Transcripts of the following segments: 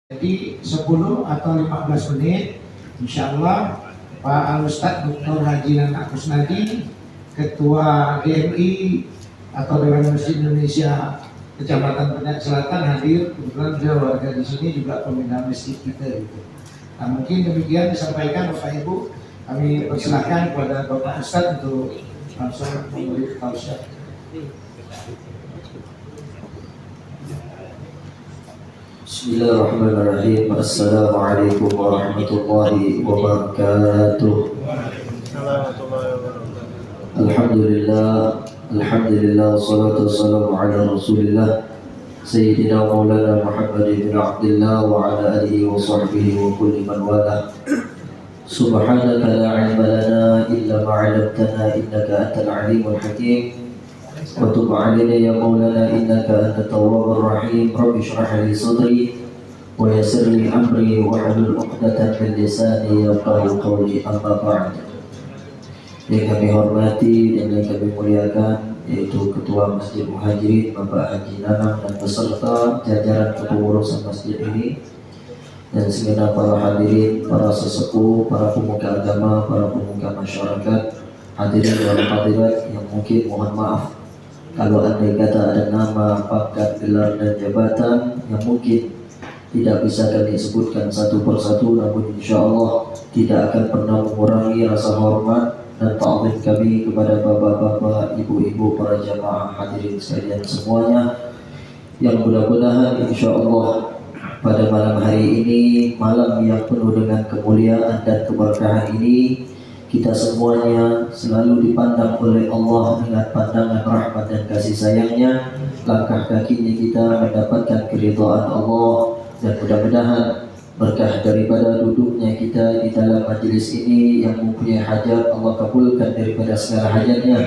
Jadi 10 atau 15 menit insya Allah Pak Al-Ustadz Dr. Haji Nana Kusnadi, Ketua DMI atau Dewan Masjid Indonesia Kecamatan Penyak Selatan hadir. Kebetulan beliau warga di sini juga pembina masjid kita gitu. Nah, mungkin demikian disampaikan Bapak Ibu. Kami persilahkan kepada Bapak Ustadz untuk langsung memberi tausiah. Bismillahirrahmanirrahim. Assalamualaikum warahmatullahi wabarakatuh. Alhamdulillah wassalatu wassalamu ala Rasulillah Sayyidina Maulana Muhammad bin Abdullah wa ala alihi wa sahbihi wa kulli man wala. Subhanaka la ilma lana illa ma 'allamtana innaka antal alimul hakim. Wa tub 'alaina ya Maulana innaka antat tawwabur rahim. Rabbi shrah li sadri wa yassir li amri wa hlul 'uqdatam min lisani yafqahu qawli. Amma ba'd. Yang kami hormati dan yang kami muliakan yaitu Ketua Masjid Muhajirin Bapak Haji Nanang dan beserta jajaran kepengurusan masjid ini, dan segenap para hadirin, para sesepuh, para pemuka agama, para pemuka masyarakat, hadirin dan hadirat yang mungkin mohon maaf kalau andai kata ada nama, pangkat, gelar dan jabatan yang mungkin tidak bisa kami sebutkan satu persatu, namun insya Allah tidak akan pernah mengurangi rasa hormat dan ta'zim kami kepada bapak-bapak, ibu-ibu, para jamaah hadirin sekalian semuanya, yang mudah-mudahan insya Allah pada malam hari ini, malam yang penuh dengan kemuliaan dan keberkahan ini, kita semuanya selalu dipandang oleh Allah dengan pandangan rahmat dan kasih sayangnya. Langkah kakinya kita mendapatkan keridhaan Allah, dan mudah-mudahan berkah daripada duduknya kita di dalam majelis ini. Yang mempunyai hajat Allah kabulkan daripada segala hajatnya,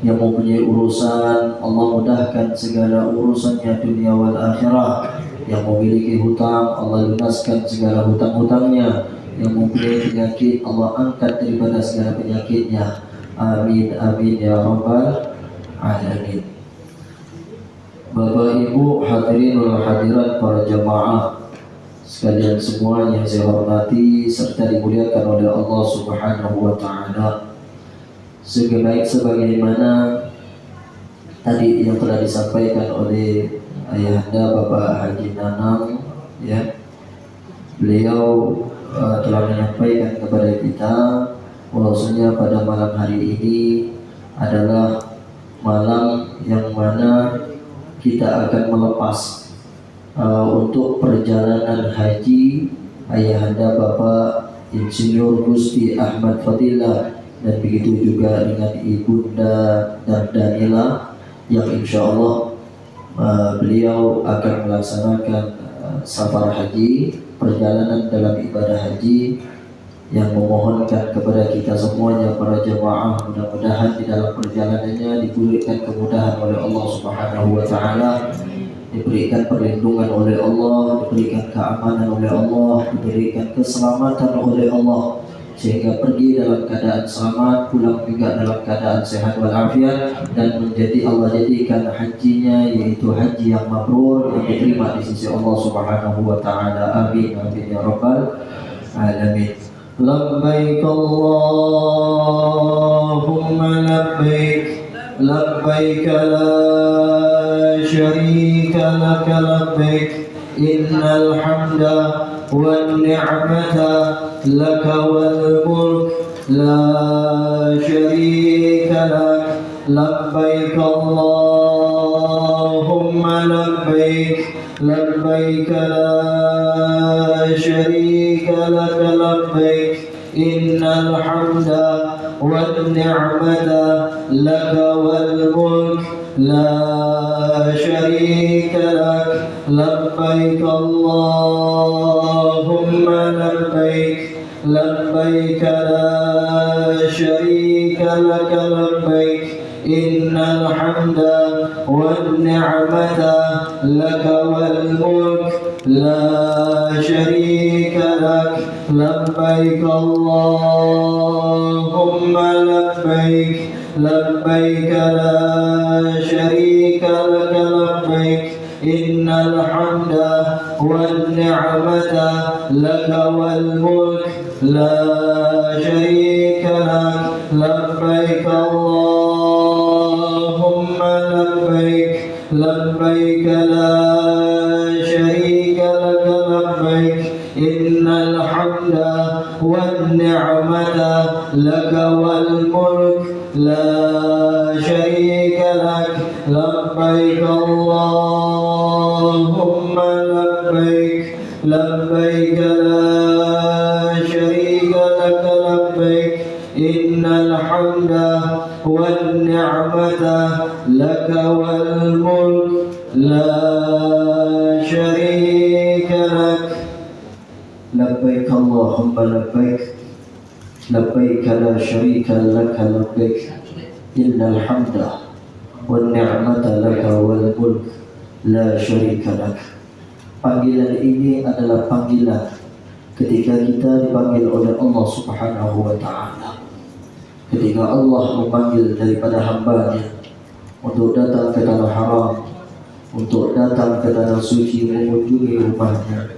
yang mempunyai urusan Allah mudahkan segala urusannya dunia wal akhirah, yang memiliki hutang Allah lunaskan segala hutang-hutangnya, yang mempunyai penyakit Allah angkat daripada segala penyakitnya. Amin amin ya rabbal alamin. Bapak Ibu hadirin wal hadirat, para jamaah sekalian semua yang saya hormati serta dimuliakan oleh Allah Subhanahu wa taala. Sebagaimana tadi yang telah disampaikan oleh Ayahanda Bapak Haji Nanang, ya, beliau telah menyampaikan kepada kita bahwasanya pada malam hari ini adalah malam yang mana kita akan melepas untuk perjalanan haji Ayahanda Bapak Insinyur Gusti Ahmad Fadilah, dan begitu juga dengan Ibunda Dardanila, yang insya Allah beliau akan melaksanakan safar haji, perjalanan dalam ibadah haji, yang memohonkan kepada kita semuanya para jemaah mudah-mudahan di dalam perjalanannya diberikan kemudahan oleh Allah Subhanahu wa taala, diberikan perlindungan oleh Allah, diberikan keamanan oleh Allah, diberikan keselamatan oleh Allah, sehingga pergi dalam keadaan selamat, pulang juga dalam keadaan sehat walafiat, dan menjadi Allah jadikan hajinya yaitu haji yang mabrur, yang diterima di sisi Allah Subhanahu wa taala. Amin amin ya rabbal alamin. Labbaik Allahumma labbaik, labbaik la syarika laka labbaik, innal hamda wan ni'mata laka wal mulk la syarika lak. Labbaik Allahumma labbaik, labbaik la syarika laka labbaik, innal hamda wan ni'mata laka wal mulk la syarika lak. Labbaik Allahumma labbaik, labbaik la syarika laka labbaik, innal hamda wan ni'mata laka wal mulk la syarika lak. Labbaik Allahumma labbaik, labbaik la syarika laka labbaik, innal hamda والنعمة لك والملك لا شريك لك لبيك اللهم لبيك لبيك لا شريك لك لبيك إن الحمد والنعمة لك والملك لا شريك لك لبيك اللهم لبيك لبيك لا شريك لك لبيك إن الحمد والنعمة لك والملك لا شريك لك لبيك اللهم لبيك لبيك لا شريك لك لبيك إن الحمد والنعمة لك والملك لا شريك لك. Panggilan ini adalah panggilan ketika kita dipanggil oleh Allah Subhanahu wa Ta'ala. Ketika Allah memanggil daripada hamba-Nya untuk datang ke tanah haram, untuk datang ke tanah suci, mengunjungi rumahnya,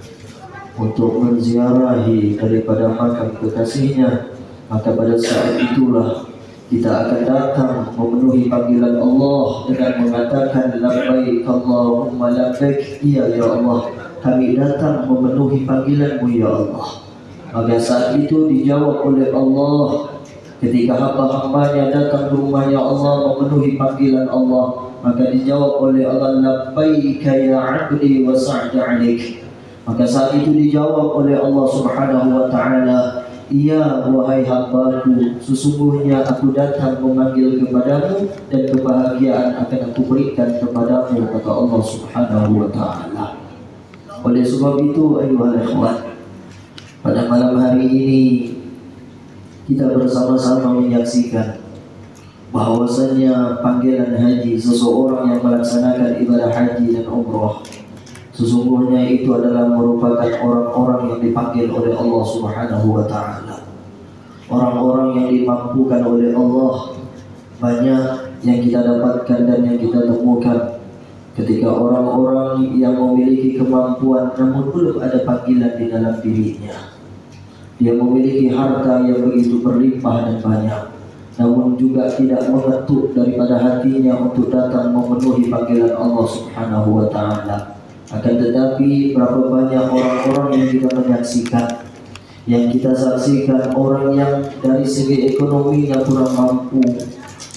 untuk menziarahi daripada makam kekasihnya, maka pada saat itulah kita akan datang memenuhi panggilan Allah dengan mengatakan labbaik Allahumma labbaik, iya ya Allah, kami datang memenuhi panggilan-Mu ya Allah. Maka saat itu dijawab oleh Allah ketika hamba-hambanya datang ke rumahnya Allah memenuhi panggilan Allah, maka dijawab oleh Allah labbaika ya abdi wa sa'da alaik. Maka saat itu dijawab oleh Allah Subhanahu wa Ta'ala, iya wahai hambaku, sesungguhnya aku datang memanggil kepadamu dan kebahagiaan akan aku berikan kepadamu, kata Allah Subhanahu wa Ta'ala. Oleh sebab itu ayuhal ikhwan, pada malam hari ini kita bersama-sama menyaksikan bahwasanya panggilan haji, seseorang yang melaksanakan ibadah haji dan umrah, sesungguhnya itu adalah merupakan orang-orang yang dipanggil oleh Allah Subhanahu wa Ta'ala, orang-orang yang dimampukan oleh Allah. Banyak yang kita dapatkan dan yang kita temukan ketika orang-orang yang memiliki kemampuan namun belum ada panggilan di dalam dirinya. Dia memiliki harta yang begitu berlimpah dan banyak, namun juga tidak mengetuk daripada hatinya untuk datang memenuhi panggilan Allah Subhanahu wa Ta'ala. Akan tetapi berapa banyak orang-orang yang kita menyaksikan, yang kita saksikan, orang yang dari segi ekonominya kurang mampu.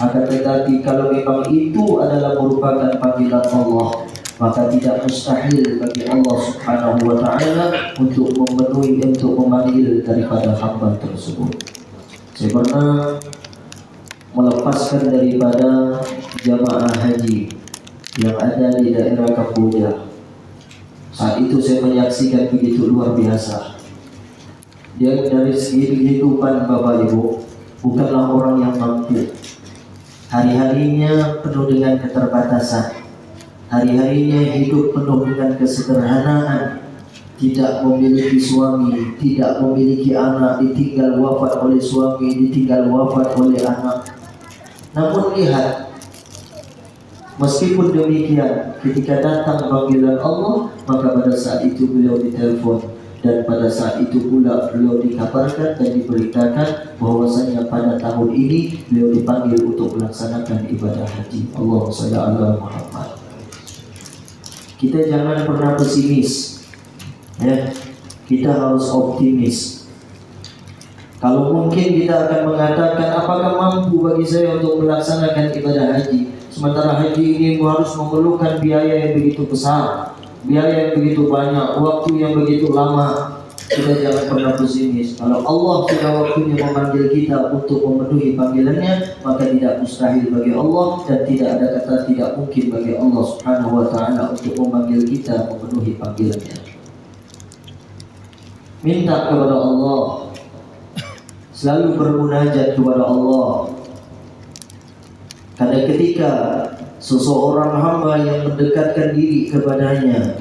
Akan tetapi kalau memang itu adalah merupakan panggilan Allah, maka tidak mustahil bagi Allah Subhanahu wa Ta'ala untuk memenuhi, untuk memanggil daripada hamba tersebut. Saya pernah melepaskan daripada jamaah haji yang ada di daerah Kamboja. Saat itu saya menyaksikan begitu luar biasa. Dia dari segi kehidupan Bapak Ibu bukanlah orang yang mampu. Hari-harinya penuh dengan keterbatasan. Hari-harinya hidup penuh dengan kesederhanaan. Tidak memiliki suami, tidak memiliki anak, ditinggal wafat oleh suami, ditinggal wafat oleh anak. Namun lihat, meskipun demikian, ketika datang panggilan Allah, maka pada saat itu beliau ditelepon. Dan pada saat itu pula beliau dikabarkan dan diberitakan bahwasanya pada tahun ini beliau dipanggil untuk melaksanakan ibadah haji. Allahumma shalli ala Muhammad. Kita jangan pernah pesimis, ya. Kita harus optimis. Kalau mungkin kita akan mengatakan, apakah mampu bagi saya untuk melaksanakan ibadah haji? Sementara haji ini harus memerlukan biaya yang begitu besar, biaya yang begitu banyak, waktu yang begitu lama. Kita jangan pernah pesimis. Kalau Allah sudah waktunya memanggil kita untuk memenuhi panggilannya, maka tidak mustahil bagi Allah dan tidak ada kata tidak mungkin bagi Allah Subhanahu wa Ta'ala untuk memanggil kita memenuhi panggilannya. Minta kepada Allah, selalu bermunajat kepada Allah. Karena ketika seseorang hamba yang mendekatkan diri kepadanya,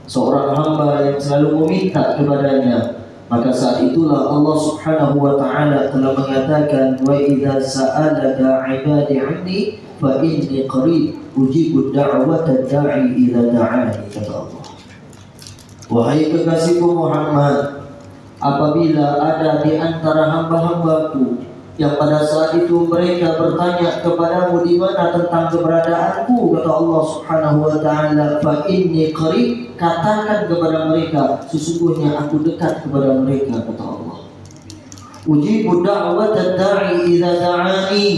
seorang hamba yang selalu meminta kepadanya, maka saat itulah Allah Subhanahu wa Ta'ala telah mengatakan, wa idza sa'alaka 'ibadi 'anni fa inni qarib ujibu da'wata da'i idza da'ani, kata Allah. Wahai kekasihku Muhammad, apabila ada di antara hamba-hambaku yang pada saat itu mereka bertanya kepadamu di mana tentang keberadaanku, kata Allah Subhanahu wa taala, fa inni qarib, katakan kepada mereka, sesungguhnya aku dekat kepada mereka, kata Allah. Ujibu da'watad da'i idza da'ani,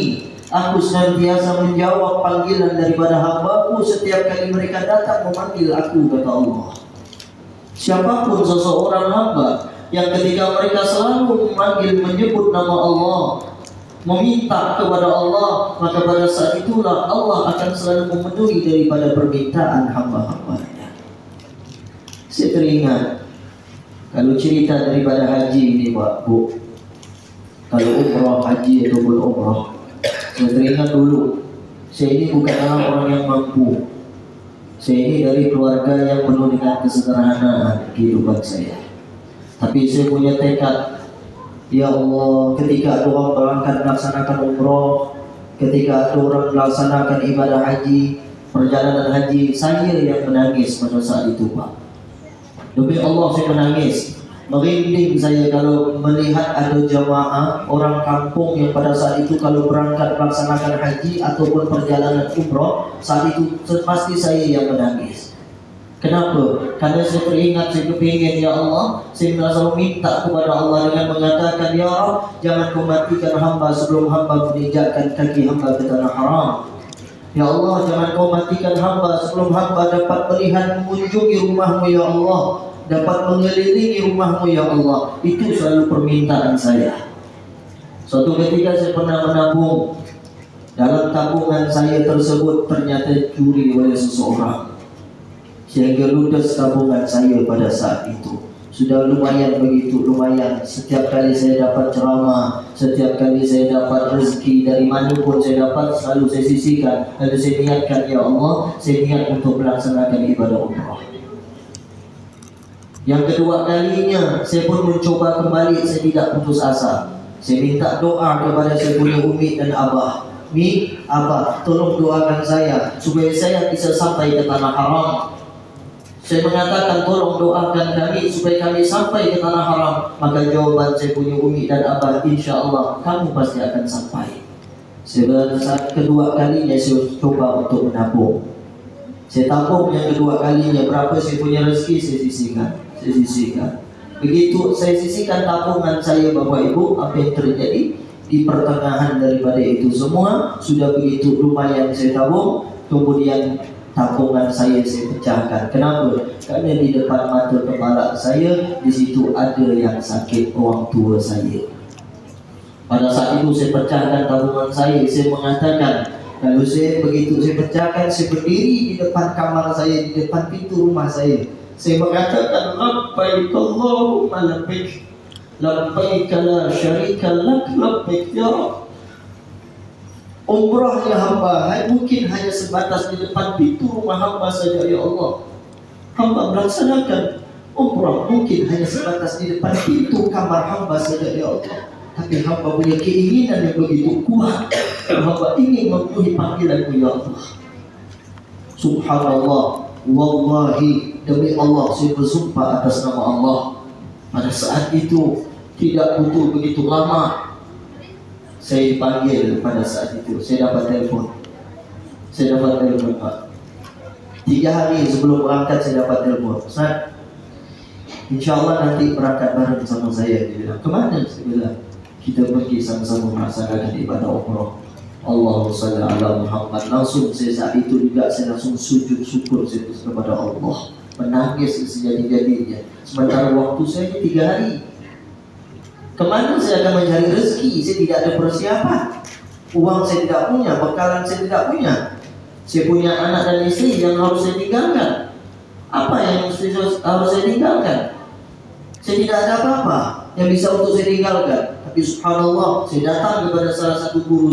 aku senantiasa menjawab panggilan daripada hambaku setiap kali mereka datang memanggil aku, kata Allah. Siapapun seseorang hamba yang ketika mereka selalu memanggil menyebut nama Allah, meminta kepada Allah, maka pada saat itulah Allah akan selalu memenuhi daripada permintaan hamba-hambanya. Saya teringat kalau cerita daripada haji ini, Pak, Bu, kalau umrah, haji ataupun umrah, saya teringat dulu, saya ini bukan orang yang mampu. Saya ini dari keluarga yang penuh dengan kesederhanaan kehidupan saya. Tapi saya punya tekad, ya Allah, ketika ada orang berangkat melaksanakan umrah, ketika ada orang melaksanakan ibadah haji, perjalanan haji, saya yang menangis pada saat itu, Pak. Demi Allah saya menangis. Merinding saya kalau melihat ada jamaah orang kampung yang pada saat itu kalau berangkat melaksanakan haji ataupun perjalanan umrah, saat itu pasti saya yang menangis. Kenapa? Karena saya teringat, saya kepingin, ya Allah, saya selalu minta kepada Allah dengan mengatakan, ya Allah, jangan kau matikan hamba sebelum hamba menginjakkan kaki hamba ke tanah haram. Ya Allah, jangan kau matikan hamba sebelum hamba dapat melihat mengunjungi rumahmu, ya Allah, dapat mengelilingi rumahmu, ya Allah. Itu selalu permintaan saya. Suatu ketika saya pernah menabung, dalam tabungan saya tersebut ternyata curi oleh seseorang, sehingga ludes tabungan saya pada saat itu. Sudah lumayan begitu, lumayan. Setiap kali saya dapat ceramah, setiap kali saya dapat rezeki dari mana pun saya dapat, selalu saya sisihkan. Lalu saya niatkan, ya Allah, saya niat untuk melaksanakan ibadah umrah. Yang kedua kalinya saya pun mencoba kembali, saya tidak putus asa. Saya minta doa kepada saya punya umi dan abah. Mi, abah, tolong doakan saya supaya saya bisa sampai ke tanah haram. Saya mengatakan, tolong doakan kami supaya kami sampai ke tanah haram. Maka jawaban saya punya umi dan abah, insya Allah kamu pasti akan sampai. Saat kedua kalinya saya coba untuk menabung. Saya tabung yang kedua kalinya, berapa saya punya rezeki saya sisihkan. Begitu saya sisihkan tabungan saya, Bapak Ibu, apa yang terjadi di pertengahan daripada itu semua sudah begitu lumayan saya tabung, kemudian tabungan saya pecahkan. Kenapa? Karena di depan mata kepala saya di situ ada yang sakit, orang tua saya. Pada saat itu saya pecahkan tabungan saya mengatakan, kalau saya begitu saya pecahkan, saya berdiri di depan kamar saya, di depan pintu rumah saya mengatakan, labbaik Allahumma labbaik, labbaik la syarika lak, labbaik ya Rabb. Umrahnya hamba mungkin hanya sebatas di depan pintu rumah hamba saja, ya Allah. Hamba melaksanakan umrah mungkin hanya sebatas di depan pintu kamar hamba saja, ya Allah. Tapi hamba punya keinginan yang begitu kuat. Hamba ingin memenuhi panggilanmu, ya Allah. Subhanallah, wallahi, demi Allah saya bersumpah atas nama Allah, pada saat itu tidak butuh begitu lama saya dipanggil. Pada saat itu saya dapat telepon, Pak. 3 hari sebelum berangkat saya dapat telepon, Ustaz, insya Allah nanti berangkat bareng sama saya. Dia bilang, kemana? Saya bilang, kita pergi sama-sama melaksanakan ibadah umrah. Allahumma shalli ala Muhammad. Langsung saya saat itu juga saya langsung sujud syukur saya kepada Allah, menangis sejadi-jadinya. Sementara waktu saya 3 hari. Kemana saya akan mencari rezeki? Saya tidak ada persiapan. Uang saya tidak punya, bekalan saya tidak punya. Saya punya anak dan istri yang harus saya tinggalkan. Apa yang harus saya tinggalkan? Saya tidak ada apa-apa yang bisa untuk saya tinggalkan. Tapi subhanallah, saya datang kepada salah satu guru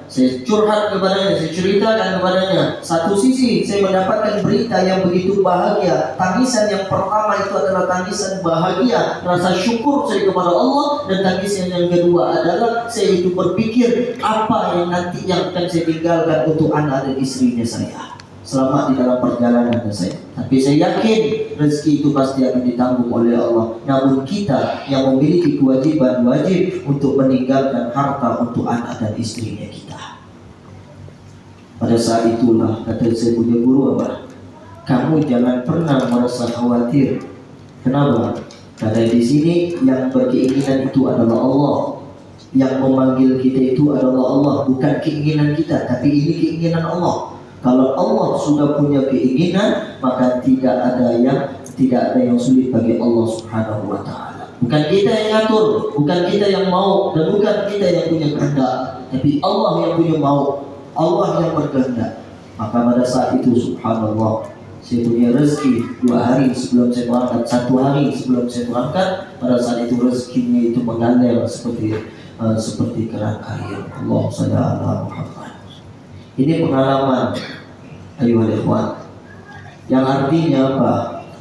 saya curhat kepadanya, saya ceritakan kepadanya. Satu sisi saya mendapatkan berita yang begitu bahagia. Tangisan yang pertama itu adalah tangisan bahagia, rasa syukur saya kepada Allah. Dan tangisan yang kedua adalah saya itu berpikir apa yang nanti yang akan saya tinggalkan untuk anak dan istrinya saya. selamat di dalam perjalanan saya. Tapi saya yakin rezeki itu pasti akan ditanggung oleh Allah. Namun kita yang memiliki kewajiban wajib untuk meninggalkan harta untuk anak dan istrinya kita. Pada saat itulah kata saya punya guru apa? Kamu jangan pernah merasa khawatir. Kenapa? Karena di sini yang berkeinginan itu adalah Allah. Yang memanggil kita itu adalah Allah, bukan keinginan kita, tapi ini keinginan Allah. Kalau Allah sudah punya keinginan, maka tidak ada yang sulit bagi Allah Subhanahu wa taala. Bukan kita yang ngatur, bukan kita yang mau, dan bukan kita yang punya kehendak, tapi Allah yang punya mau, Allah yang berkehendak. Maka pada saat itu subhanallah, saya punya rezeki 2 hari sebelum saya berangkat, 1 hari sebelum saya berangkat. Pada saat itu rezekinya itu mengalir seperti keran air. Allahumma shalli ala Muhammad. Ini pengalaman ayuhal ikhwan, yang artinya apa?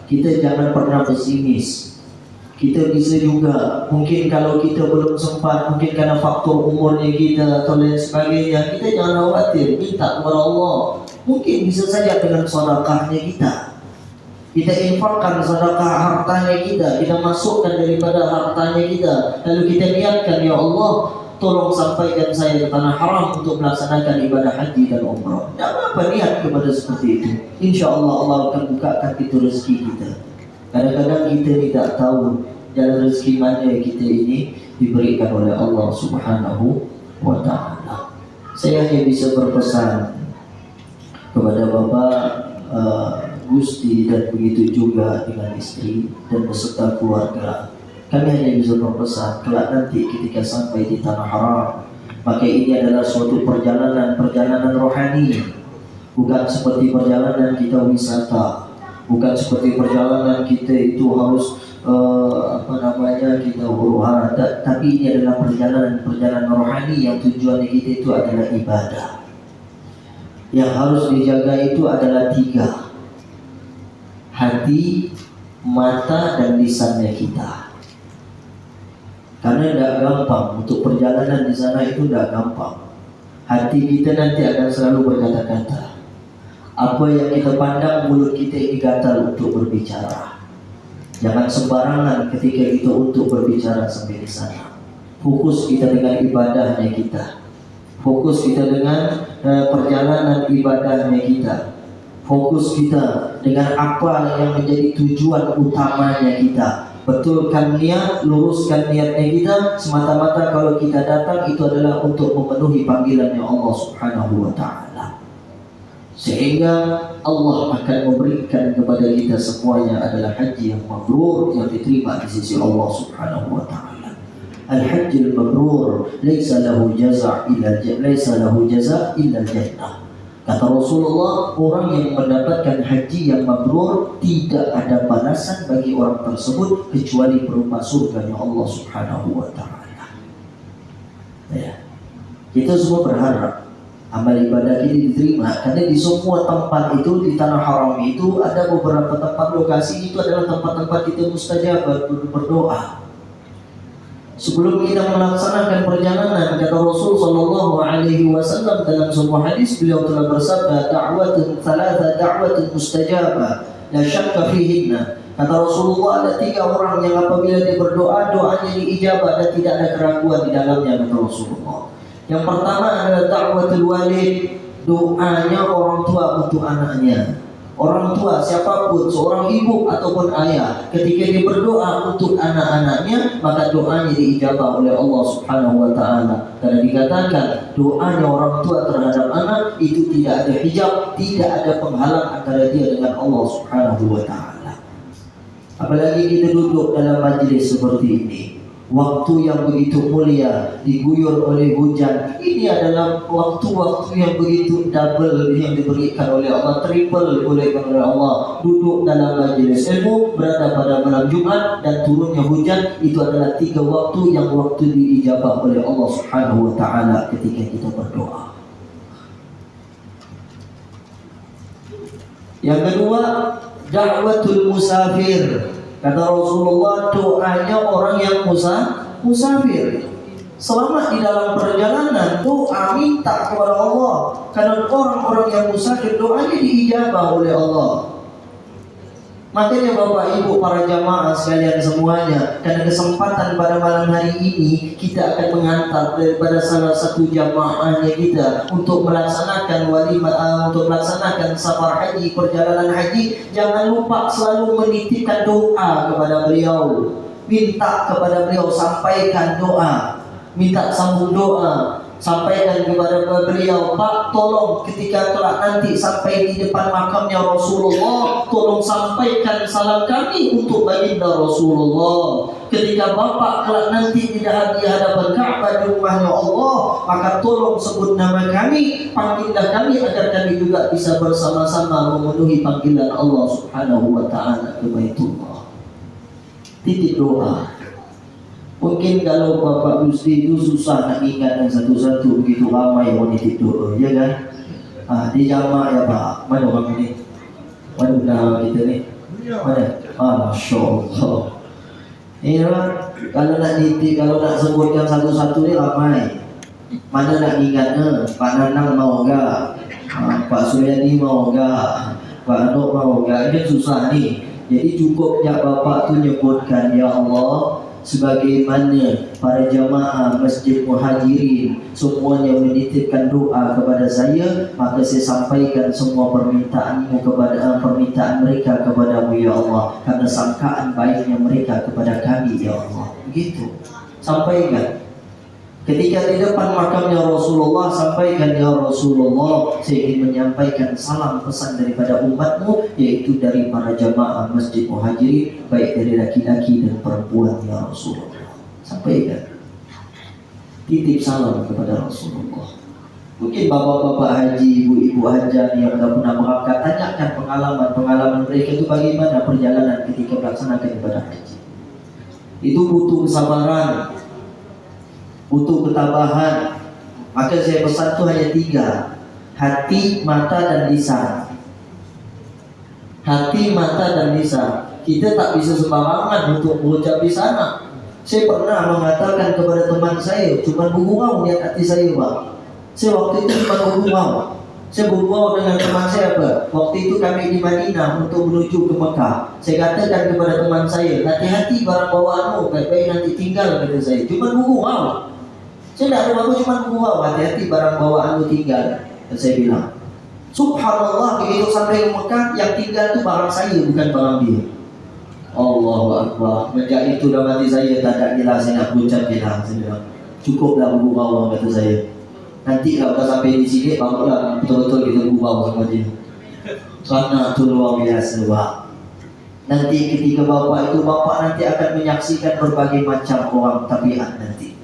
Kita jangan pernah pesimis. Kita bisa juga, mungkin kalau kita belum sempat, mungkin karena faktor umurnya kita atau lain sebagainya, kita jangan khawatir, minta kepada Allah. Mungkin bisa saja dengan sedekahnya kita infakkan sedekah hartanya kita masukkan daripada hartanya kita, lalu kita niatkan, ya Allah, tolong sampaikan saya ke tanah haram untuk melaksanakan ibadah haji dan umrah. Tidak apa-apa niat kepada seperti itu. Insya Allah Allah akan bukakan itu rezeki kita. Kadang-kadang kita tidak tahu jalan rezeki mana yang kita ini diberikan oleh Allah Subhanahu wa ta'ala. Saya hanya bisa berpesan kepada Bapak Gusti dan begitu juga dengan istri dan beserta keluarga. Kami hanya bisa berpesan, kelak nanti ketika sampai di tanah haram, maka ini adalah suatu perjalanan rohani, bukan seperti perjalanan kita wisata, bukan seperti perjalanan kita itu harus kita huru-hara, tapi ini adalah perjalanan rohani yang tujuannya kita itu adalah ibadah. Yang harus dijaga itu adalah 3: hati, mata, dan lisannya kita. Karena tidak gampang untuk perjalanan di sana, itu tidak gampang. Hati kita nanti akan selalu berkata-kata. Apa yang kita pandang, mulut kita ini gatal untuk berbicara. Jangan sembarangan ketika itu untuk berbicara sampai di sana. Fokus kita dengan ibadahnya kita. Fokus kita dengan perjalanan ibadahnya kita. Fokus kita dengan apa yang menjadi tujuan utamanya kita. Betulkan niat, luruskan niatnya kita. Semata-mata kalau kita datang itu adalah untuk memenuhi panggilannya Allah Subhanahu wa ta'ala. Sehingga Allah akan memberikan kepada kita semuanya adalah haji yang mabrur, yang diterima di sisi Allah Subhanahu wa ta'ala. Al-hajjul mabrur laisa lahu jaza' illa jannah. Kata Rasulullah, orang yang mendapatkan haji yang mabrur tidak ada balasan bagi orang tersebut kecuali berupa surganya Allah Subhanahu wa ta'ala. Ya. Kita semua berharap amal ibadah kita diterima, karena di semua tempat itu, di tanah haram itu ada beberapa tempat lokasi itu adalah tempat-tempat kita mustajab berdoa. Sebelum kita melaksanakan perjalanan, kata Rasul sallallahu alaihi wasallam dalam sebuah hadis, beliau telah bersabda, da'watun mustajabah la syakka fihinna. Kata Rasulullah, ada 3 orang yang apabila dia berdoa, doanya diijabah dan tidak ada keraguan di dalamnya, kata Rasulullah. Yang pertama adalah da'watul walid, doanya orang tua untuk anaknya. Orang tua siapapun, seorang ibu ataupun ayah, ketika dia berdoa untuk anak-anaknya, maka doanya diijabah oleh Allah Subhanahu wa ta'ala. Karena dikatakan doanya orang tua terhadap anak itu tidak ada hijab, tidak ada penghalang antara dia dengan Allah Subhanahu wa ta'ala. Apalagi kita duduk dalam majlis seperti ini, waktu yang begitu mulia, diguyur oleh hujan. Ini adalah waktu-waktu yang begitu double yang diberikan oleh Allah, triple oleh Allah. Duduk dalam majelis ilmu, berada pada malam Jumat, dan turunnya hujan. Itu adalah 3 waktu yang waktu diijabah oleh Allah Subhanahu wa ta'ala ketika kita berdoa. Yang kedua, da'watul musafir. Kata Rasulullah, doanya orang yang musafir. Selamat di dalam perjalanan, doa minta kepada Allah. Karena orang-orang yang musafir doanya diijabah oleh Allah. Makanya Bapak Ibu para jamaah sekalian semuanya, karena kesempatan pada malam hari ini kita akan mengantar daripada salah satu jamaahnya kita untuk melaksanakan walimah, untuk melaksanakan safar haji, perjalanan haji. Jangan lupa selalu menitipkan doa kepada beliau, minta kepada beliau, sampaikan doa, minta sambung doa, sampaikan kepada beliau, Pak, tolong ketika kelak nanti sampai di depan makamnya Rasulullah, tolong sampaikan salam kami untuk baginda Rasulullah. Ketika Bapak kelak nanti di hadapan Ka'bah di rumahnya Allah, maka tolong sebut nama kami, panggillah kami agar kami juga bisa bersama-sama memenuhi panggilan Allah Subhanahu wa taala ke Baitullah. Titip doa. Mungkin kalau Bapak Gusti itu susah nak ingat yang satu-satu, begitu ramai yang menitip doa, ya kan? Di jamak ya Pak. Mana orang ini? Mana dah kita ni? Mana? Masya Allah. Ini kalau nak nitip, kalau nak sebutkan satu-satu ni ramai. Mana nak ingatnya? Pak Nanang mau enggak? Pak Suryadi mau enggak? Pak Anok mau enggak? Ini susah ni. Jadi cukup ya Bapak tu nyebutkan, ya Allah, sebagaimana para jamaah Masjid Muhajirin semuanya menitipkan doa kepada saya, maka saya sampaikan semua permintaanmu kepada permintaan mereka kepadamu ya Allah, karena sangkaan baiknya mereka kepada kami ya Allah. Begitu. Sampaikan. Ketika di depan makamnya Rasulullah, sampaikan, ya Rasulullah, saya ingin menyampaikan salam pesan daripada umatmu, yaitu dari para jamaah Masjid Muhajirin, baik dari laki-laki dan perempuan, ya Rasulullah. Sampaikan. Titip salam kepada Rasulullah. Mungkin bapak-bapak haji, ibu-ibu hajah yang sudah pernah berangkat, tanyakan pengalaman mereka itu bagaimana perjalanan ketika melaksanakan ibadah haji. Itu butuh kesabaran, butuh ketabahan. Maka saya pesan itu hanya 3: hati, mata, dan lisan. Hati, mata, dan lisan. Kita tak bisa sembarangan untuk berucap di sana. Saya pernah mengatakan kepada teman saya, cuma bergurau niat hati saya Pak. Saya waktu itu cuma bergurau. Saya bergurau dengan teman saya apa? Waktu itu kami di Madinah untuk menuju ke Mekah. Saya katakan kepada teman saya, hati-hati barang bawaanmu, baik-baik nanti tinggal, kata saya. Cuma bergurau. Saya tidak ada apa-apa, cuma bergurau, hati-hati barang bawaanmu tinggal. Dan saya bilang, subhanallah, begitu sampai ke Mekah, yang tinggal itu barang saya, bukan barang dia. Allahu Akbar. Sejak itu dalam hati saya tak ada jelas, saya nak berucap jelas. Saya bilang, cukuplah bergurau, kata saya. Nanti kalau dah sampai di sini, barulah betul-betul kita bergurau sama dia. Karena itu luar biasa Pak. Nanti ketika Bapak nanti akan menyaksikan berbagai macam orang tabiat nanti.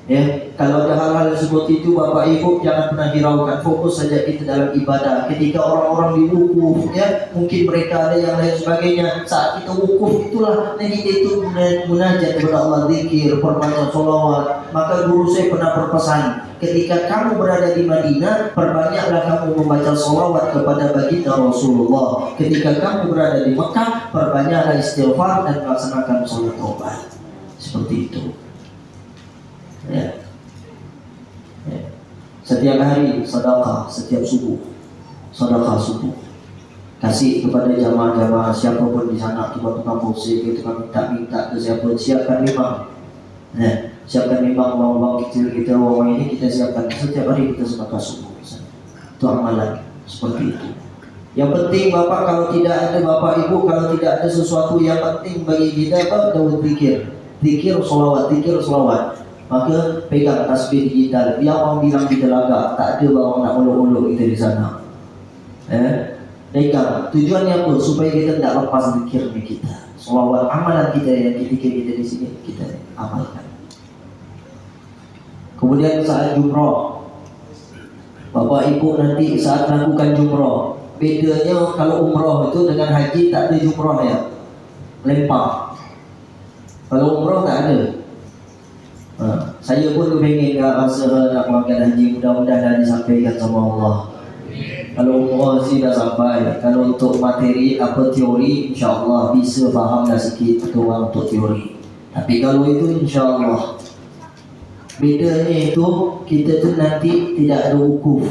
Ya, kalau ada hal-hal seperti itu Bapak Ibu jangan pernah hiraukan, fokus saja kita dalam ibadah. Ketika orang-orang di wukuf, ya, mungkin mereka ada yang lain sebagainya. Saat kita wukuf itulah nanti itu munajat kepada Allah, zikir, perbanyak sholawat. Maka guru saya pernah berpesan, ketika kamu berada di Madinah, perbanyaklah kamu membaca sholawat kepada baginda Rasulullah. Ketika kamu berada di Mekah, perbanyaklah istighfar dan melaksanakan sholat taubat. Seperti itu. Ya. Setiap hari sedekah, setiap subuh sedekah subuh. Kasih kepada jamaah-jamaah siapapun di sana, tukang musik, tukang minta ke siapa, siapkan memang. Ya, siapkan memang uang-uang kecil kita, uang ini kita siapkan setiap hari kita sedekah subuh. Itu amalan seperti itu. Yang penting Bapak, kalau tidak ada Bapak Ibu, kalau tidak ada sesuatu yang penting bagi kita, Pak, daun zikir, sholawat, maka pegang tasbih digital. Biar orang bilang kita lagak, tak ada orang nak uluk-uluk kita di sana. Pegang. Tujuannya apa? Supaya kita tidak lepas zikir kita. Sholawat, amalan kita yang ketika kita di sini kita amalkan. Kemudian saat jumrah, Bapak Ibu nanti saat melakukan jumrah, bedanya kalau umrah itu dengan haji tak ada jumrah ya, lempar. Kalau umrah tak ada. Saya pun pengen rasa nak melakukan haji, mudah-mudahan dah disampaikan sama Allah. Kalau umrah sih dah sampai. Kalau untuk materi apa teori, insya-Allah bisa faham dah sikit orang untuk teori. Tapi kalau itu insya-Allah Bedanya itu kita tu nanti tidak ada wukuf.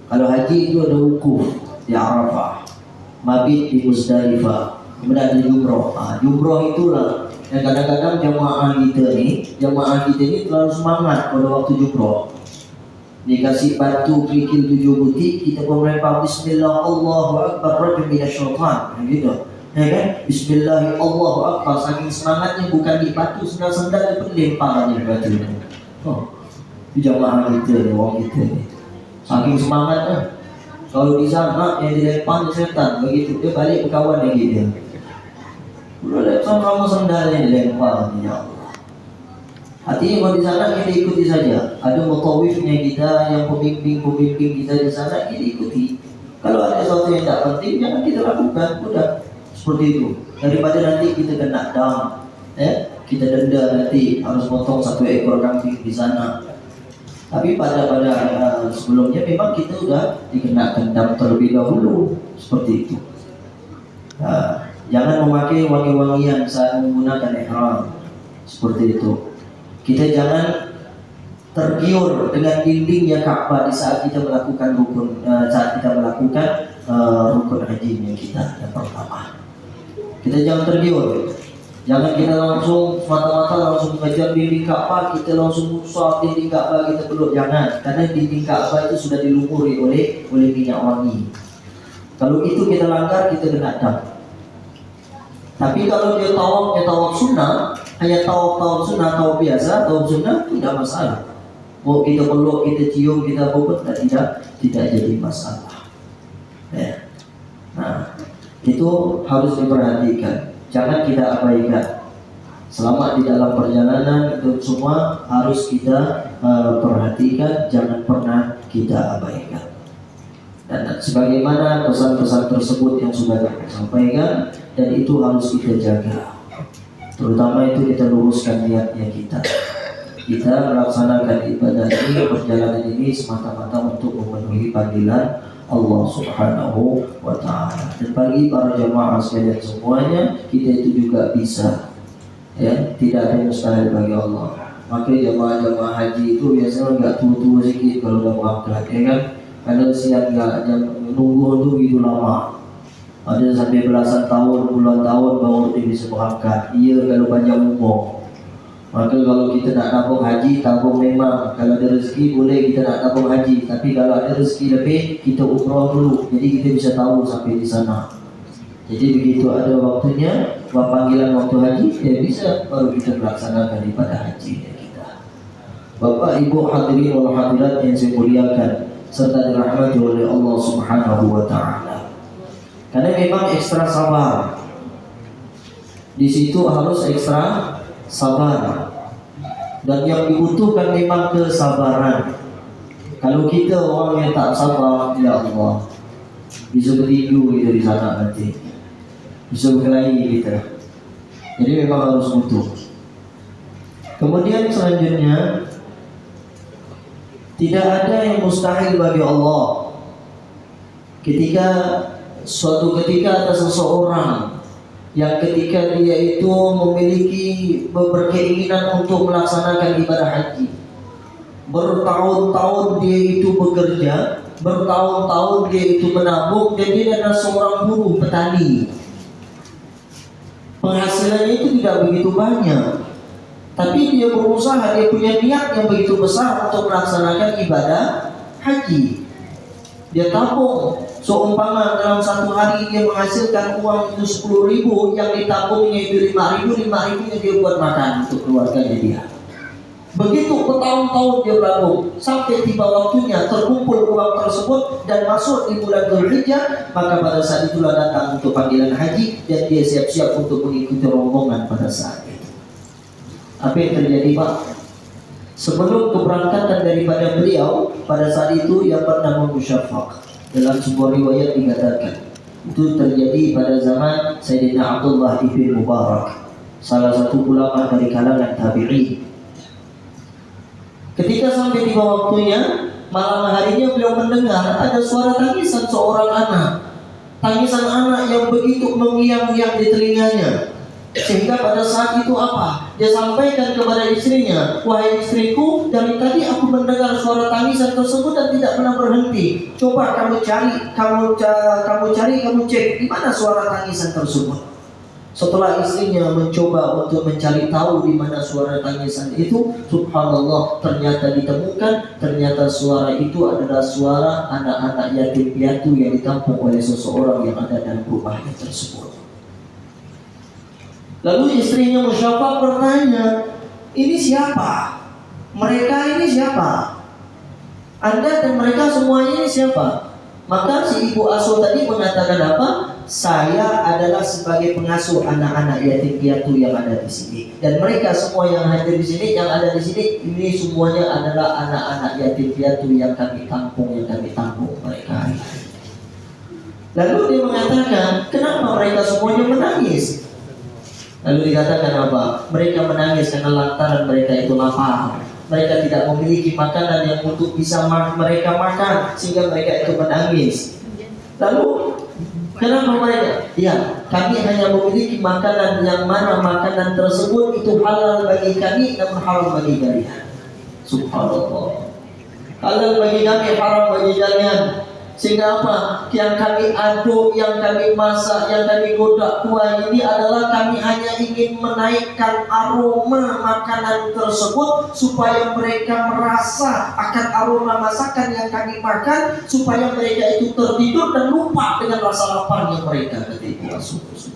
Kalau haji itu ada wukuf di Arafah, mabit di Muzdalifah, kemudian ada jumroh. Jumroh itulah yang kadang-kadang jamaah kita ni terlalu semangat pada waktu jumroh. Dikasih batu kerikil 7 butir, kita pun melempar Bismillah Allahu Akbar rajul minasyaitan, gitu. Ya kan? Bismillah Allahu Akbar, saking semangatnya bukan di batu sendal-sendal dia pun lempar aja batu itu. Itu jamaah kita ni, orang kita ni. Saking semangatnya. Kalau di sana yang dilempar setan, begitu dia balik berkawan lagi dia. Udah sama sendal yang dilempar ni, ya Allah. Artinya kalau di sana kita ikuti saja. Ada mutawifnya kita, yang pembimbing kita di sana kita ikuti. Kalau ada sesuatu yang tak penting jangan kita lakukan. Udah seperti itu. Daripada nanti kita kena dam, kita denda nanti harus potong 1 ekor kambing di sana. Tapi pada sebelumnya memang kita sudah dikenakan dam terlebih dahulu seperti itu. Jangan memakai wangi-wangian saat menggunakan ihram seperti itu. Kita jangan tergiur dengan dindingnya Ka'bah di saat kita melakukan rukun haji yang kita yang pertama. Kita jangan tergiur. Jangan kita langsung semata-mata langsung mengejar dinding Ka'bah, kita langsung musaf dinding Ka'bah, kita peluk, jangan. Karena dinding Ka'bah itu sudah dilumuri oleh minyak wangi. Kalau itu kita langgar, kita kena dam. Tapi kalau dia tawaf sunnah, hanya tawaf sunnah, tawaf biasa, tawaf sunnah, tidak masalah. Mau kita peluk, kita cium, kita puput, tidak jadi masalah. Ya. Nah, itu harus diperhatikan. Jangan kita abaikan. Selama di dalam perjalanan itu semua harus kita perhatikan, jangan pernah kita abaikan. Dan sebagaimana pesan-pesan tersebut yang sudah kami sampaikan, dan itu harus kita jaga. Terutama itu kita luruskan niatnya kita. Kita melaksanakan ibadah ini, perjalanan ini semata-mata untuk memenuhi panggilan Allah Subhanahu wa ta'ala. Dan bagi para jemaah sekalian semuanya, kita itu juga bisa, ya, tidak ada yang mustahil bagi Allah. Maka jemaah haji itu biasanya enggak tua-tua sedikit kalau udah berangkat, ya kan? Karena siang enggak nunggu itu begitu lama. Ada sampai belasan tahun, puluhan tahun baru dia bisa berangkat. Iya kalau panjang umur. Maka kalau kita nak tabung haji, tabung memang. Kalau ada rezeki boleh kita nak tabung haji. Tapi kalau ada rezeki lebih, kita umrah dulu. Jadi kita bisa tahu sampai di sana. Jadi begitu ada waktunya, panggilan waktu haji, ya bisa baru kita melaksanakan ibadah haji kita. Bapak, Ibu, hadirin wal hadirat yang saya muliakan, serta dirahmati oleh Allah Subhanahu wa ta'ala. Karena memang ekstra sabar. Di situ harus ekstra sabar. Dan yang dibutuhkan memang kesabaran. Kalau kita orang yang tak sabar, ya Allah, bisa bertinju kita di sana nanti, bisa berkelahi kita. Jadi memang harus butuh. Kemudian selanjutnya, tidak ada yang mustahil bagi Allah. Ketika suatu ketika ada seseorang yang ketika dia itu memiliki berkeinginan untuk melaksanakan ibadah haji, bertahun-tahun dia itu bekerja, bertahun-tahun dia itu menabung, dan dia adalah seorang buruh petani. Penghasilannya itu tidak begitu banyak, tapi dia berusaha, dia punya niat yang begitu besar untuk melaksanakan ibadah haji. Dia tabung, seumpama dalam satu hari dia menghasilkan uang itu 10.000, yang ditabungnya itu 5.000, 5.000-nya dia buat makan untuk keluarganya dia. Begitu bertahun-tahun dia berlabuh, sampai tiba waktunya terkumpul uang tersebut dan masuk di bulan Dzulhijjah, maka pada saat itulah datang untuk panggilan haji, dan dia siap-siap untuk mengikuti rombongan pada saat itu. Apa yang terjadi, Pak? Sebelum keberangkatan daripada beliau, pada saat itu ia pernah musyaffaq. Dalam sebuah riwayat dikatakan itu terjadi pada zaman Sayyidina Abdullah ibn Mubarak, salah satu ulama dari kalangan tabi'in. Ketika sampai tiba waktunya, malam harinya beliau mendengar ada suara tangisan seorang anak. Tangisan anak yang begitu mengiang-iang di telinganya. Sehingga pada saat itu apa? Dia sampaikan kepada istrinya, wahai istriku, dari tadi aku mendengar suara tangisan tersebut dan tidak pernah berhenti. Coba kamu cari, kamu cek di mana suara tangisan tersebut. Setelah istrinya mencoba untuk mencari tahu di mana suara tangisan itu, subhanallah, ternyata ditemukan, ternyata suara itu adalah suara anak-anak yatim piatu yang ditampung oleh seseorang yang ada dalam rumahnya tersebut. Lalu istrinya Musyafaq bertanya, ini siapa? Mereka ini siapa? Anda dan mereka semuanya ini siapa? Maka si ibu asuh tadi mengatakan apa? Saya adalah sebagai pengasuh anak-anak yatim piatu yang ada di sini. Dan mereka semua yang hadir di sini, yang ada di sini, ini semuanya adalah anak-anak yatim piatu yang kami tampung mereka. Lalu dia mengatakan, kenapa mereka semuanya menangis? Lalu dikatakan apa? Mereka menangis karena lantaran mereka itu lapar. Mereka tidak memiliki makanan yang untuk bisa mereka makan, sehingga mereka itu menangis. Lalu kenapa mereka? Ya, kami hanya memiliki makanan yang mana makanan tersebut itu halal bagi kami dan haram bagi kalian. Subhanallah. Halal bagi kami, haram bagi kalian. Sehingga apa? Yang kami aduk, yang kami masak, yang kami godak kuah ini adalah kami hanya ingin menaikkan aroma makanan tersebut supaya mereka merasa akan aroma masakan yang kami makan, supaya mereka itu tertidur dan lupa dengan rasa laparnya mereka ketika subuh.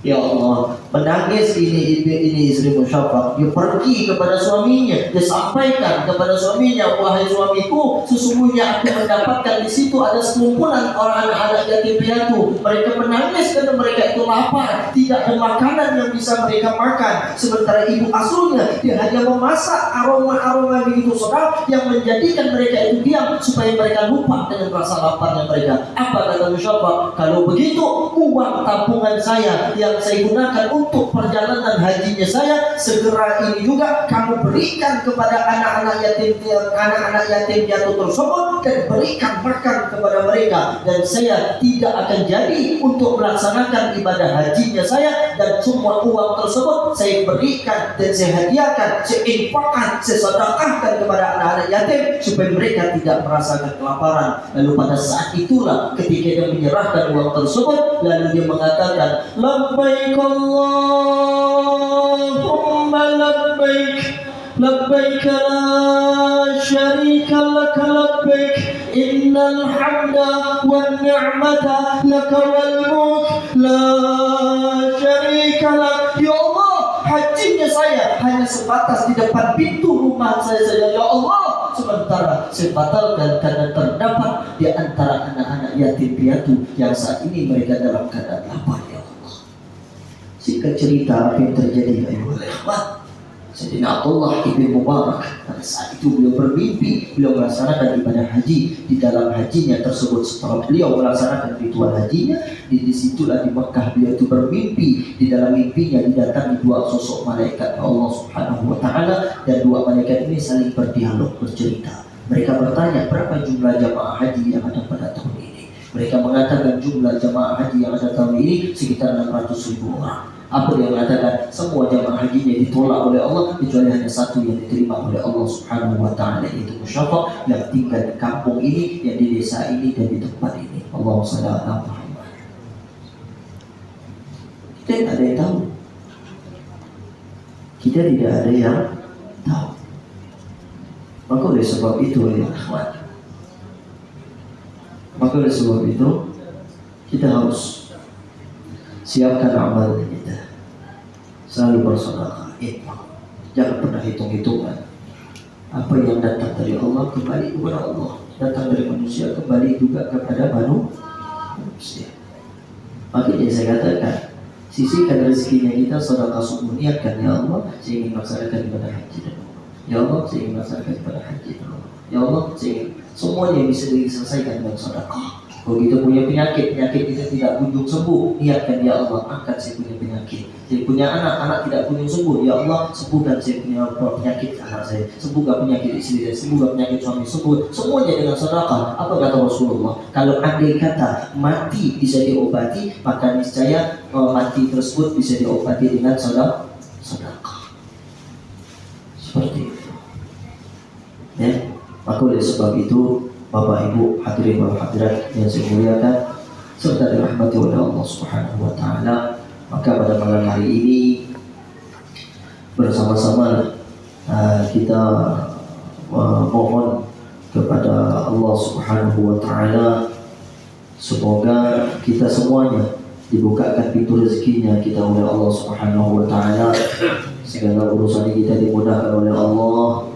Ya Allah, menangis ini istri Musyafaq. Dia pergi kepada suaminya, dia sampaikan kepada suaminya, wahai suamiku, sesungguhnya aku mendapatkan di situ ada sekumpulan orang anak-anak yatim piatu. Mereka menangis karena mereka itu lapar, tidak ada makanan yang bisa mereka makan. Sementara ibu asuhnya dia hanya memasak aroma-aroma begitu sedap yang menjadikan mereka itu diam supaya mereka lupa dengan rasa laparnya mereka. Apa kata Musyafaq? Kalau begitu, uang tabungan saya yang saya gunakan untuk perjalanan hajinya saya, segera ini juga kamu berikan kepada anak-anak yatim piatu tersebut dan berikan makan kepada mereka. Dan saya tidak akan jadi untuk melaksanakan ibadah hajinya saya, dan semua uang tersebut saya berikan dan saya hadiahkan, saya infakkan, saya sedekahkan kepada anak-anak yatim supaya mereka tidak merasakan kelaparan. Lalu pada saat itulah ketika dia menyerahkan uang tersebut, lalu dia mengatakan, labbaik Allahumma labbaik, labbaik la syarika laka labbaik, innal hamda wan ni'mata laka wal mulk la syarika lak. Ya Allah, hajinya saya hanya sebatas di depan pintu rumah saya saja, ya Allah. Sementara saya batalkan karena terdapat di antara anak-anak yatim piatu yang saat ini mereka dalam keadaan lapar, ya Allah. Singkat cerita apa yang terjadi, ayuhal ikhwan, Sayyidina Abdullah ibn Mubarak pada saat itu beliau bermimpi, beliau melaksanakan ibadah haji. Di dalam hajinya tersebut, setelah beliau melaksanakan ritual hajinya, di situlah di Mekah beliau itu bermimpi. Di dalam mimpinya didatangi dua sosok malaikat Allah Subhanahu wa taala, dan dua malaikat ini saling berdialog, bercerita. Mereka bertanya, berapa jumlah jamaah haji yang ada pada tahun ini? Mereka mengatakan jumlah jamaah haji yang ada tahun ini sekitar 600.000 orang. Apa dia mengatakan? Semua jamaah hajinya ditolak oleh Allah kecuali hanya satu yang diterima oleh Allah Subhanahu wa taala, yaitu Musyafaq yang tinggal di kampung ini, yang di desa ini dan di tempat ini. Allahumma shalli ala Muhammad. Kita tidak ada yang tahu. Kita tidak ada yang tahu. Maka oleh sebab itu, ya ikhwan, maka oleh sebab itu kita harus siapkan amal kita, selalu bersedekah, jangan pernah hitung-hitungan. Apa yang datang dari Allah kembali kepada Allah, datang dari manusia kembali juga kepada manusia. Makanya saya katakan, sisihkan rezekinya kita, sedekah subuh, niatkan, ya Allah, saya ingin melaksanakan ibadah haji dan umrah. Ya Allah, saya ingin melaksanakan ibadah haji dan umrah. Ya Allah, saya ingin semuanya bisa diselesaikan dengan sedekah. Kalau kita punya penyakit kita tidak kunjung sembuh, niatkan ya Allah, angkat saya punya penyakit. Saya punya anak tidak kunjung sembuh, ya Allah, sembuhkan saya punya penyakit anak saya, sembuhkan penyakit istri saya, sembuhkan penyakit suami, sembuh semuanya dengan sedekah. Apa kata Rasulullah? Kalau andai kata mati bisa diobati, maka niscaya mati tersebut bisa diobati dengan sedekah. Seperti itu. Ya, maka oleh sebab itu Bapak Ibu hadirin wal hadirat yang saya muliakan serta dirahmati oleh Allah Subhanahu wa taala, maka pada malam hari ini bersama-sama kita mohon kepada Allah Subhanahu wa taala semoga kita semuanya dibukakan pintu rezekinya kita oleh Allah Subhanahu wa taala, segala urusan kita dimudahkan oleh Allah,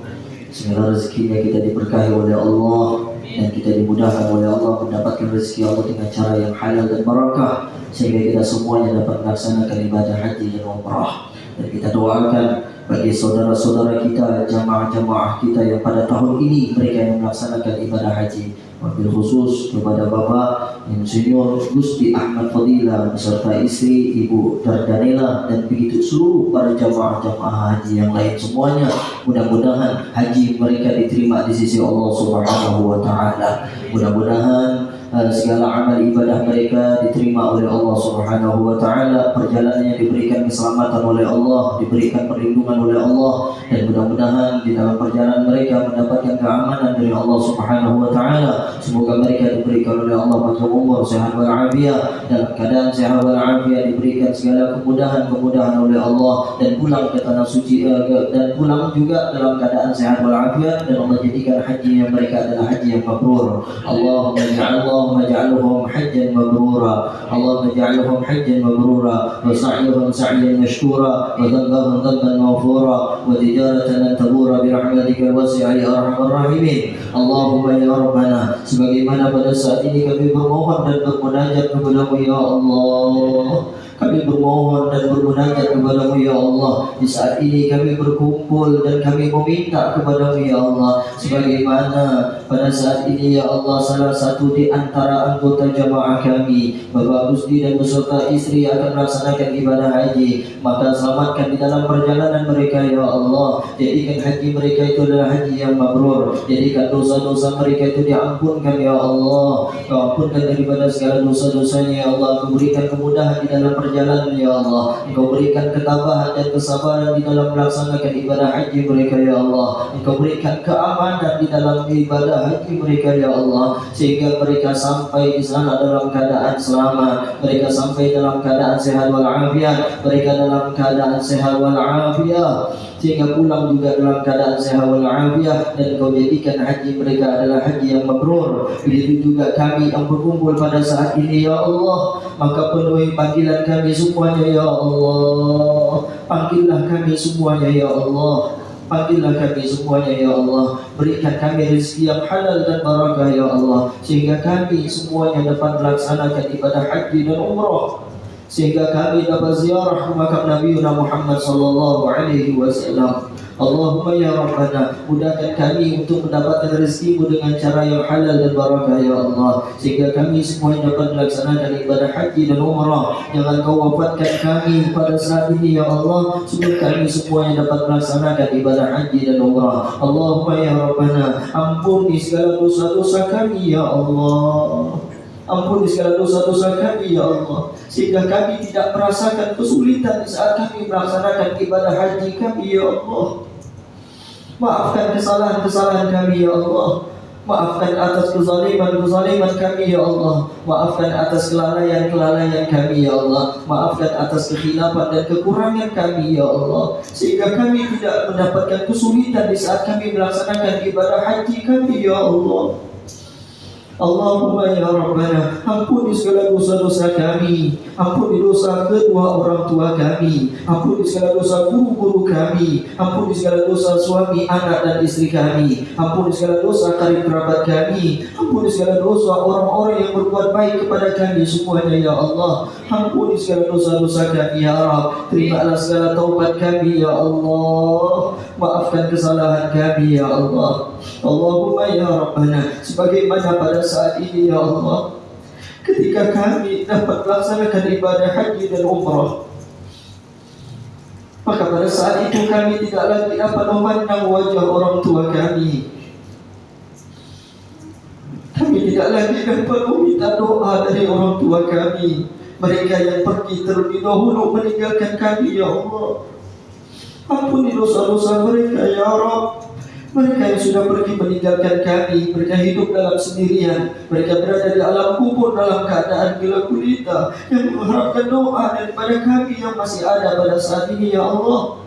segala rezekinya kita diberkahi oleh Allah, dan kita dimudahkan oleh Allah mendapatkan rezeki Allah dengan cara yang halal dan barakah, sehingga kita semuanya dapat melaksanakan ibadah haji dan umrah. Dan kita doakan bagi saudara-saudara kita, jamaah-jamaah kita yang pada tahun ini mereka yang melaksanakan ibadah haji, wabil khusus kepada Bapak Insinyur Gusti Ahmad Fadilah beserta istri Ibu Dardanela dan begitu seluruh para jamaah-jamaah haji yang lain semuanya, mudah-mudahan haji mereka diterima di sisi Allah Subhanahu wa taala. Mudah-mudahan segala amal ibadah mereka diterima oleh Allah Subhanahu wa taala, perjalanannya diberikan keselamatan oleh Allah, diberikan perlindungan oleh Allah, dan mudah-mudahan di dalam perjalanan mereka mendapatkan keamanan dari Allah Subhanahu wa taala. Semoga mereka diberikan oleh Allah panjang umur, sehat walafiat, dalam keadaan sehat walafiat, diberikan segala kemudahan-kemudahan oleh Allah, dan pulang ke tanah suci dan pulang juga dalam keadaan sehat walafiat, dan Allah jadikan haji yang mereka adalah haji yang mabrur. Allahumma ja'alhum hajjan mabrura, Allahumma ja'alhum hajjan mabrura, wa sa'yuhum sa'yan mashkura, wa dhanbahum dhanban maghfura, wa tijaratan lan tabura bi rahmatika wasi'a ya arhamar rahimin. Allahumma ya Rabbana, sebagaimana pada saat ini kami bermohon dan bermunajat kepada-Mu ya Allah, kami bermohon dan bermunajat kepada-Mu ya Allah. Di saat ini kami berkumpul dan kami meminta kepada-Mu ya Allah, sebagaimana pada saat ini ya Allah salah satu di antara anggota jamaah kami, Bapak Gusti dan beserta istri akan melaksanakan ibadah haji, maka selamatkan di dalam perjalanan mereka ya Allah. Jadikan haji mereka itu adalah haji yang mabrur, jadikan dosa-dosa mereka itu diampunkan ya Allah. Kau ampunkan daripada segala dosa-dosanya ya Allah. Kau berikan kemudahan di dalam perjalanan ya Allah. Engkau berikan ketabahan dan kesabaran di dalam melaksanakan ibadah haji mereka ya Allah. Engkau berikan keamanan di dalam ibadah haji mereka ya Allah, sehingga mereka sampai di sana dalam keadaan selamat, mereka sampai dalam keadaan sehat walafiat, mereka dalam keadaan sehat walafiat, sehingga pulang juga dalam keadaan sehat walafiat, dan Kau jadikan haji mereka adalah haji yang mabrur. Begitu juga kami yang berkumpul pada saat ini ya Allah, maka penuhi panggilan kami semuanya ya Allah. Panggillah kami semuanya ya Allah, panggillah kami semuanya ya Allah. Berikan kami rezeki yang halal dan barakah ya Allah, sehingga kami semuanya dapat melaksanakan ibadah haji dan umrah, sehingga kami dapat ziarah makam Nabi Muhammad sallallahu alaihi wasallam. Allahumma ya Rabbana, mudahkan kami untuk mendapatkan rezeki-Mu dengan cara yang halal dan barakah ya Allah, sehingga kami semua dapat melaksanakan ibadah haji dan umrah. Jangan Kau wafatkan kami pada saat ini ya Allah, sebelum kami semuanya dapat melaksanakan ibadah haji dan umrah. Allahumma ya Rabbana, ampuni segala dosa-dosa kami ya Allah, ampuni segala dosa-dosa kami ya Allah, sehingga kami tidak merasakan kesulitan di saat kami melaksanakan ibadah haji kami ya Allah. Maafkan kesalahan-kesalahan kami ya Allah, maafkan atas kezaliman-kezaliman kami ya Allah, maafkan atas kelalaian-kelalaian kami ya Allah, maafkan atas kekhilafan dan kekurangan kami ya Allah, sehingga kami tidak mendapatkan kesulitan di saat kami melaksanakan ibadah haji kami ya Allah. Allahumma ya Rabbana, ampuni segala dosa-dosa kami, ampuni dosa kedua orang tua kami, ampuni segala dosa guru-guru kami, ampuni segala dosa suami, anak dan istri kami, ampuni segala dosa karib kerabat kami, ampuni segala dosa orang-orang yang berbuat baik kepada kami semuanya ya Allah. Ampuni segala dosa-dosa kami ya Rabb, terimalah segala taubat kami ya Allah, maafkan kesalahan kami ya Allah. Allahumma ya Rabbana, sebagaimana pada saat ini ya Allah ketika kami dapat melaksanakan ibadah haji dan umrah, maka pada saat itu kami tidak lagi dapat memandang wajah orang tua kami. Kami tidak lagi dapat meminta doa dari orang tua kami, mereka yang pergi terlebih dahulu meninggalkan kami. Ya Allah, ampuni dosa-dosa mereka ya Rabb. Mereka yang sudah pergi meninggalkan kami, mereka hidup dalam sendirian, mereka berada di alam kubur dalam keadaan gelap gulita, yang mengharapkan doa daripada kami yang masih ada pada saat ini. Ya Allah,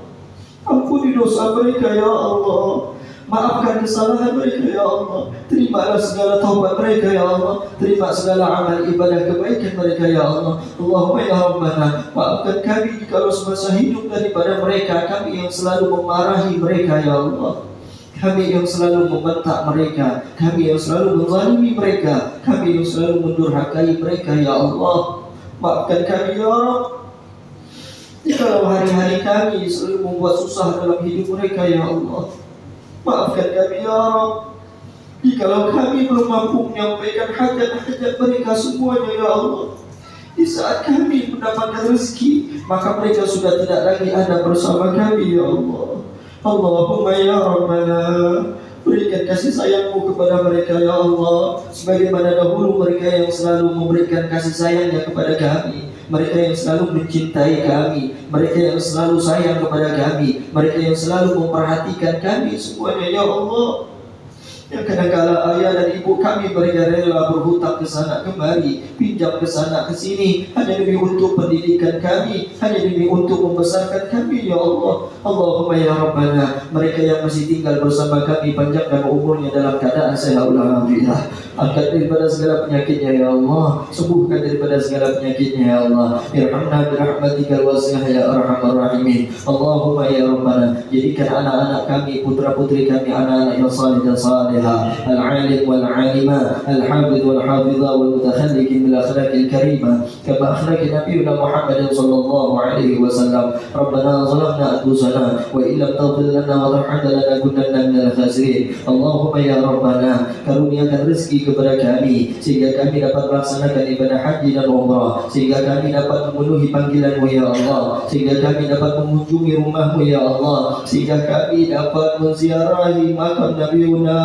ampuni dosa mereka ya Allah, maafkan kesalahan mereka ya Allah, terimalah segala taubat mereka ya Allah, terima segala amal ibadah kebaikan mereka ya Allah. Allahumma ya Rabbana, maafkan kami jika semasa hidup daripada mereka kami yang selalu memarahi mereka ya Allah, kami yang selalu membentak mereka, kami yang selalu menzalimi mereka, kami yang selalu mendurhakai mereka ya Allah. Maafkan kami ya Rabb jika hari-hari kami selalu membuat susah dalam hidup mereka ya Allah. Maafkan kami ya Rabb jikalau kami belum mampu menyampaikan hajat-hajat mereka semuanya ya Allah. Di saat kami mendapatkan rezeki, maka mereka sudah tidak lagi ada bersama kami ya Allah. Allahumma ya Rabbana, berikan kasih sayangmu kepada mereka ya Allah, sebagaimana dahulu mereka yang selalu memberikan kasih sayangnya kepada kami, mereka yang selalu mencintai kami, mereka yang selalu sayang kepada kami, mereka yang selalu memperhatikan kami semuanya ya Allah. Yang kadang-kala ayah dan ibu kami mereka rela berhutang ke sana kemari, pinjam ke sana ke sini, hanya demi untuk pendidikan kami, hanya demi untuk membesarkan kami ya Allah. Allahumma ya Rabbana, mereka yang masih tinggal bersama kami panjangkan umurnya dalam keadaan sehat walafiat. Angkat daripada segala penyakitnya ya Allah, sembuhkan daripada segala penyakitnya ya Allah. Irhamna birahmatikal wasi'ah ya arhamar rahimin. Allahumma ya Rabbana, jadikan anak-anak kami, putra-putri kami anak-anak yang saleh dan salehah, al-alim wal-alimah, al-hafidh wal-hafidhah, wal-mutakhalliqin bil akhlaqil karimah kama akhlaqi nabiyuna Muhammad sallallahu alaihi wasallam. Rabbana zalamna anfusana wa illam taghfir lana wa tarhamna lanakunanna minal khasirin. Allahumma ya Rabbana, karuniakan rezeki kepada kami sehingga kami dapat melaksanakan ibadah haji dan umrah, sehingga kami dapat memenuhi panggilan-Mu ya Allah, sehingga kami dapat mengunjungi rumah-Mu ya Allah, sehingga kami dapat menziarahi makam Nabiuna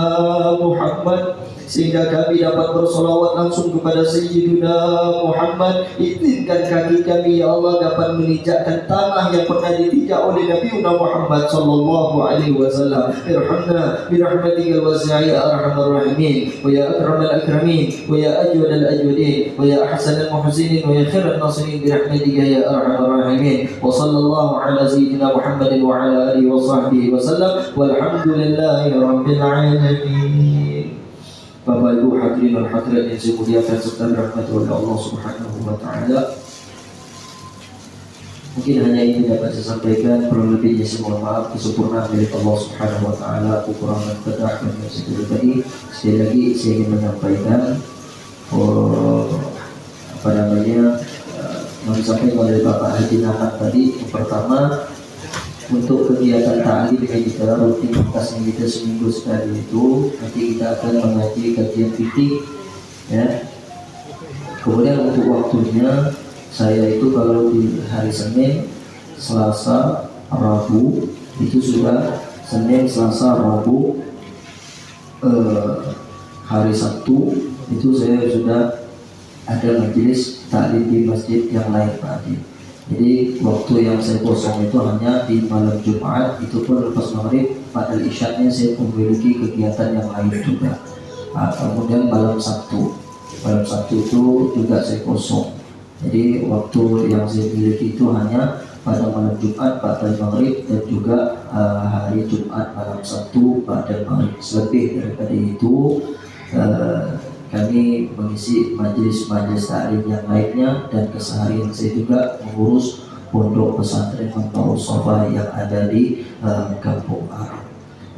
Muhammad, sehingga kami dapat bersolawat langsung kepada Sayyidina Muhammad. Izinkan kaki kami ya Allah dapat menginjakkan tanah yang pernah ditijak oleh Nabiuna Muhammad sallallahu alaihi wasallam. Irhamna birahmatikal wasi'ah ya arhamar rahimin wa ya akramal akramin wa ya ajwadal ajwadin wa ya ahsanal muhsinin wa ya khairan nasirin birahmatika ya arhamar rahimin. Wa sallallahu ala sayyidina Muhammadin wa ala alihi wa sahbihi wa sallam walhamdulillahi rabbil alamin. Bapak Ibu hadirin dan hadirat yang saya muliakan serta dirahmati oleh Allah Subhanahu wa taala. Mungkin hanya itu dapat saya sampaikan, kurang lebihnya saya mohon maaf, kesempurnaan dari Allah Subhanahu wa taala, kekurangan kedatangan yang saya tadi. Sekali lagi saya ingin menyampaikan yang disampaikan oleh Bapak Haji Nahan tadi. Yang pertama, untuk kegiatan ta'lim kita, rutinitasnya kita seminggu sekali itu, nanti kita akan mengaji kajian fikih ya. Kemudian untuk waktunya, saya itu kalau di hari Senin, Selasa, Rabu itu sudah Senin, Selasa, Rabu, hari Sabtu itu saya sudah ada majelis ta'lim di masjid yang lain tadi. Jadi waktu yang saya kosong itu hanya di malam Jumat, itu pun lepas maghrib, pada isyaknya saya memiliki kegiatan yang lain juga. Kemudian malam Sabtu itu juga saya kosong. Jadi waktu yang saya miliki itu hanya pada malam Jumat pada maghrib dan juga hari Jumat malam Sabtu pada maghrib. Selebih daripada itu kami mengisi majelis taklim yang lainnya, dan keseharian saya juga mengurus pondok pesantren Manfaus Sofa yang ada di Kampung Arab.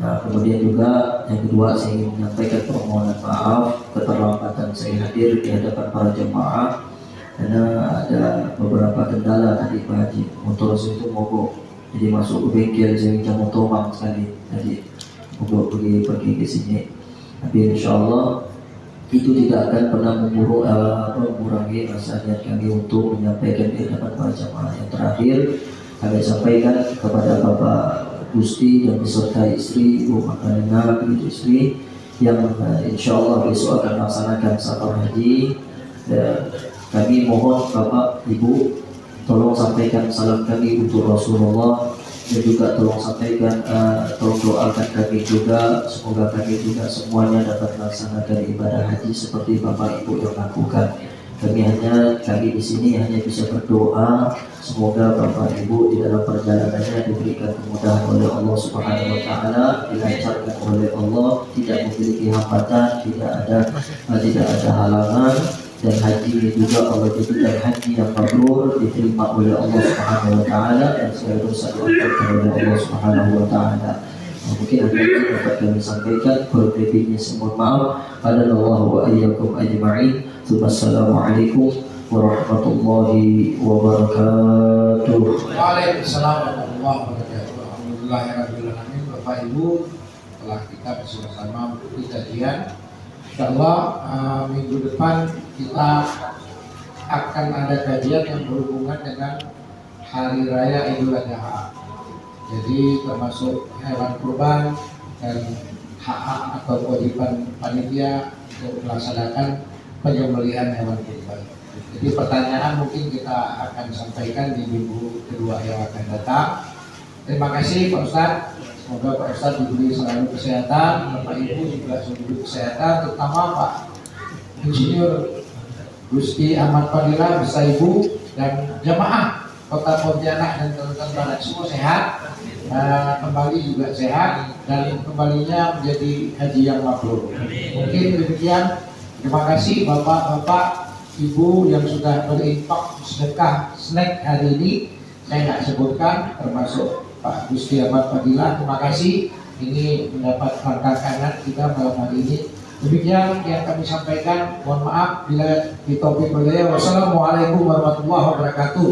Nah, kemudian juga yang kedua saya ingin menyampaikan permohonan maaf keterlambatan saya hadir di hadapan para jemaah karena ada beberapa kendala tadi Pak Haji. Motor saya itu mogok, jadi masuk ke bengkel saya minta motor sekali, jadi mogok pergi ke sini. Tapi insya Allah itu tidak akan pernah mengurangi rasa niat kami untuk menyampaikan di hadapan para jamaah. Yang terakhir kami sampaikan kepada Bapak Gusti dan beserta istri Ibu Makarina begitu istri yang insya Allah besok akan melaksanakan safar haji. Kami mohon Bapak Ibu tolong sampaikan salam kami untuk Rasulullah, dan juga tolong sampaikan, tolong doakan kami juga, semoga kami juga semuanya dapat melaksanakan ibadah haji seperti Bapak Ibu yang lakukan. Kami di sini hanya bisa berdoa, semoga Bapak Ibu di dalam perjalanannya diberikan kemudahan oleh Allah Subhanahu Wa Taala, dilancarkan oleh Allah, tidak memiliki hambatan, tidak ada halangan. Dan haji ini juga Allah jadikan haji yang mabrur, diterima oleh Allah Subhanahu Wa Taala, dan segala dosa diampuni oleh Allah Subhanahu Wa Taala. Mungkin ada yang dapat kami sampaikan, kalau lebihnya semua maaf. Hadanallahu wa iyyakum ajma'in. Wassalamualaikum warahmatullahi wabarakatuh. Waalaikumsalam warahmatullahi wabarakatuh. Alhamdulillahirabbil alamin. Bapak Ibu, telah kita bersama-sama mengikuti kajian. Insyaallah minggu depan kita akan ada kajian yang berhubungan dengan Hari Raya Idul Adha. Jadi termasuk hewan kurban dan hak atau kewajiban panitia untuk melaksanakan penyembelihan hewan kurban. Jadi pertanyaan mungkin kita akan sampaikan di minggu kedua yang akan datang. Terima kasih Pak Ustadz. Semoga Pak Ustadz diberi selalu kesehatan, Bapak Ibu juga selalu kesehatan, terutama Pak Insinyur Gusti Ahmad Fadilah beserta Ibu dan jamaah Kota Pontianak dan teman-teman Barat semua sehat, kembali juga sehat dan kembalinya menjadi haji yang mabrur. Mungkin demikian. Terima kasih Bapak-bapak, Ibu yang sudah berinfak sedekah snack hari ini. Saya nggak sebutkan, termasuk Pak Gusti Ahmad Fadilah, terima kasih. Ini mendapat langkah kanan kita malam hari ini. Demikian yang kami sampaikan. Mohon maaf bila ditopik beliau. Wassalamualaikum warahmatullahi wabarakatuh.